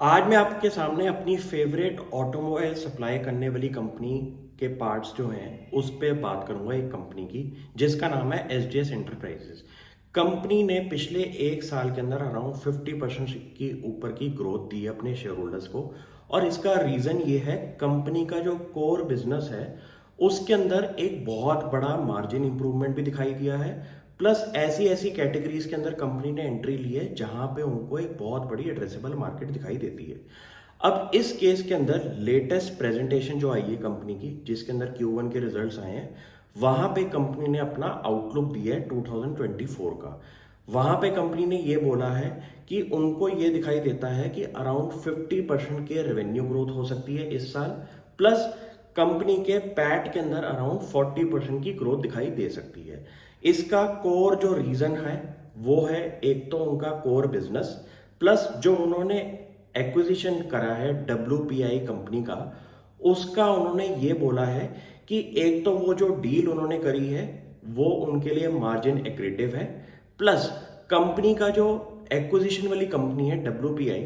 आज मैं आपके सामने अपनी फेवरेट ऑटोमोबाइल सप्लाई करने वाली कंपनी के पार्ट्स जो हैं उस पे बात करूंगा। एक कंपनी की जिसका नाम है एसजीएस एंटरप्राइजेस। कंपनी ने पिछले एक साल के अंदर अराउंड 50% की ऊपर की ग्रोथ दी है अपने शेयर होल्डर्स को। और इसका रीजन ये है, कंपनी का जो कोर बिजनेस है उसके अंदर एक बहुत बड़ा मार्जिन इंप्रूवमेंट भी दिखाई दिया है। प्लस ऐसी ऐसी कैटेगरीज के अंदर कंपनी ने एंट्री ली है जहां पे उनको एक बहुत बड़ी एड्रेसेबल मार्केट दिखाई देती है। अब इस केस के अंदर लेटेस्ट प्रेजेंटेशन जो आई है कंपनी की, जिसके अंदर Q1 के रिजल्ट्स आए हैं, वहां पे कंपनी ने अपना आउटलुक दिया है 2024 का। वहां पे कंपनी ने ये बोला है कि उनको ये दिखाई देता है कि अराउंड 50% के रेवेन्यू ग्रोथ हो सकती है इस साल। प्लस कंपनी के पैट के अंदर अराउंड 40% की ग्रोथ दिखाई दे सकती है। इसका कोर जो रीजन है वो है, एक तो उनका कोर बिजनेस, प्लस जो उन्होंने एक्विजिशन करा है WPI कंपनी का, उसका उन्होंने ये बोला है कि एक तो वो जो डील उन्होंने करी है वो उनके लिए मार्जिन एक्रेटिव है। प्लस कंपनी का जो एक्विजिशन वाली कंपनी है WPI,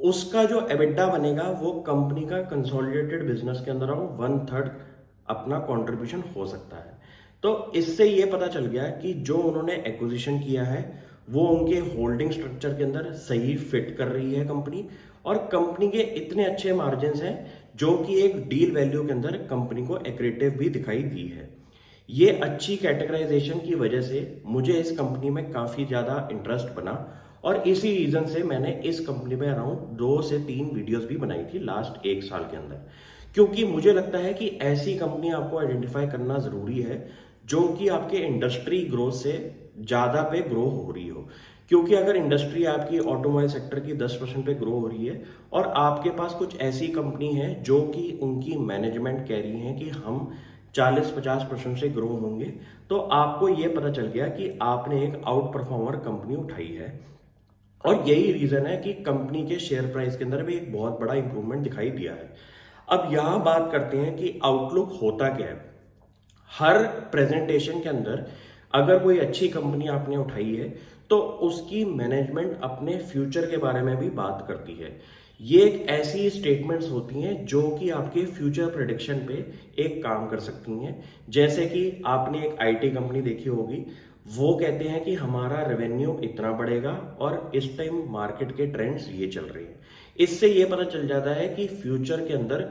उसका जो एबिटा बनेगा वो कंपनी का कंसोलिडेटेड बिजनेस के अंदर 1/3 अपना कंट्रीब्यूशन हो सकता है। तो इससे ये पता चल गया कि जो उन्होंने एक्विजिशन किया है वो उनके होल्डिंग स्ट्रक्चर के अंदर सही फिट कर रही है कंपनी। और कंपनी के इतने अच्छे मार्जिन हैं जो कि एक डील वैल्यू के अंदर कंपनी को एक्रेटिव भी दिखाई दी है। ये अच्छी कैटेगराइजेशन की वजह से मुझे इस कंपनी में काफ़ी ज़्यादा इंटरेस्ट बना। और इसी रीज़न से मैंने इस कंपनी में अराउंड 2 से 3 वीडियोस भी बनाई थी लास्ट एक साल के अंदर। क्योंकि मुझे लगता है कि ऐसी कंपनी आपको आइडेंटिफाई करना ज़रूरी है जो कि आपके इंडस्ट्री ग्रोथ से ज़्यादा पे ग्रो हो रही हो। क्योंकि अगर इंडस्ट्री आपकी ऑटोमोबाइल सेक्टर की 10% पे ग्रो हो रही है और आपके पास कुछ ऐसी कंपनी है जो कि उनकी मैनेजमेंट कह रही है कि हम 40-50% से ग्रो होंगे, तो आपको ये पता चल गया कि आपने एक आउट परफॉर्मर कंपनी उठाई है। और यही रीजन है कि कंपनी के शेयर प्राइस के अंदर भी एक बहुत बड़ा इंप्रूवमेंट दिखाई दिया है। अब यहां बात करते हैं कि आउटलुक होता क्या है। हर प्रेजेंटेशन के अंदर अगर कोई अच्छी कंपनी आपने उठाई है तो उसकी मैनेजमेंट अपने फ्यूचर के बारे में भी बात करती है। ये एक ऐसी स्टेटमेंट्स होती हैं जो कि आपके फ्यूचर प्रेडिक्शन पे एक काम कर सकती हैं। जैसे कि आपने एक आईटी कंपनी देखी होगी, वो कहते हैं कि हमारा रेवेन्यू इतना बढ़ेगा और इस टाइम मार्केट के ट्रेंड्स ये चल रहे हैं। इससे ये पता चल जाता है कि फ्यूचर के अंदर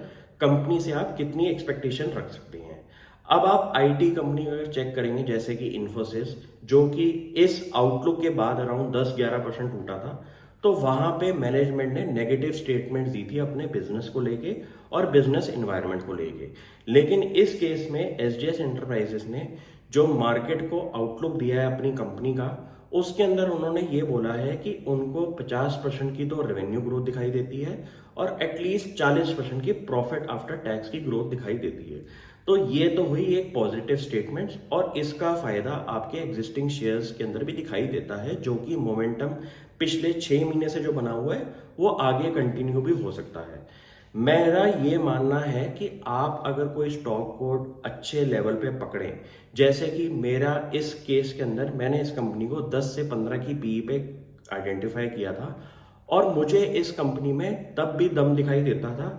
कंपनी से आप कितनी एक्सपेक्टेशन रख सकते हैं। अब आप आईटी कंपनी अगर चेक करेंगे जैसे कि इन्फोसिस, जो कि इस आउटलुक के बाद अराउंड 10-11% टूटा था, तो वहां पे मैनेजमेंट ने नेगेटिव स्टेटमेंट दी थी अपने बिजनेस को लेके और बिजनेस एनवायरनमेंट को लेके। लेकिन इस केस में एसजीएस एंटरप्राइजेस ने जो मार्केट को आउटलुक दिया है अपनी कंपनी का, उसके अंदर उन्होंने ये बोला है कि उनको 50% की तो रेवेन्यू ग्रोथ दिखाई देती है और एटलीस्ट 40% की प्रॉफिट आफ्टर टैक्स की ग्रोथ दिखाई देती है। तो ये तो हुई एक पॉजिटिव स्टेटमेंट और इसका फायदा आपके एग्जिस्टिंग शेयर्स के अंदर भी दिखाई देता है, जो कि मोमेंटम पिछले 6 महीने से जो बना हुआ है वो आगे कंटिन्यू भी हो सकता है। मेरा ये मानना है कि आप अगर कोई स्टॉक को अच्छे लेवल पे पकड़ें, जैसे कि मेरा इस केस के अंदर मैंने इस कंपनी को 10 से 15 की पीई पे आइडेंटिफाई किया था और मुझे इस कंपनी में तब भी दम दिखाई देता था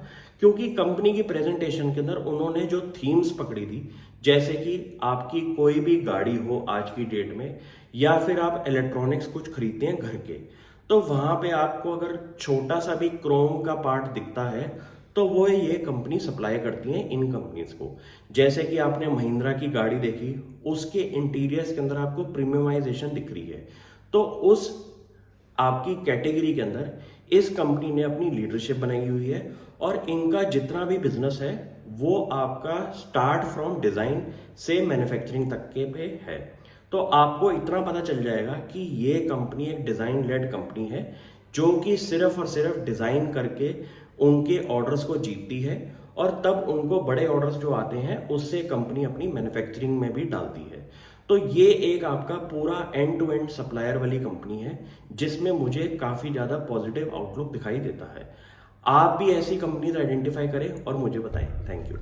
क्योंकि कंपनी की प्रेजेंटेशन के अंदर उन्होंने जो थीम्स पकड़ी थी, जैसे कि आपकी कोई भी गाड़ी हो आज की डेट में या फिर आप इलेक्ट्रॉनिक्स कुछ खरीदते हैं घर के, तो वहां पे आपको अगर छोटा सा भी क्रोम का पार्ट दिखता है तो वो ये कंपनी सप्लाई करती है इन कंपनीज को। जैसे कि आपने महिंद्रा की गाड़ी देखी, उसके इंटीरियर्स के अंदर आपको प्रीमियमाइजेशन दिख रही है, तो उस आपकी कैटेगरी के अंदर इस कंपनी ने अपनी लीडरशिप बनाई हुई है और इनका जितना भी बिजनेस है वो आपका स्टार्ट फ्रॉम डिजाइन से मैन्युफैक्चरिंग तक के पे है। तो आपको इतना पता चल जाएगा कि ये कंपनी एक डिजाइन लेड कंपनी है जो कि सिर्फ और सिर्फ डिजाइन करके उनके ऑर्डर्स को जीतती है और तब उनको बड़े ऑर्डर्स जो आते हैं उससे कंपनी अपनी मैन्युफैक्चरिंग में भी डालती है। तो ये एक आपका पूरा एंड टू एंड सप्लायर वाली कंपनी है जिसमें मुझे काफी ज्यादा पॉजिटिव आउटलुक दिखाई देता है। आप भी ऐसी कंपनीज आइडेंटिफाई करें और मुझे बताएं। Thank you.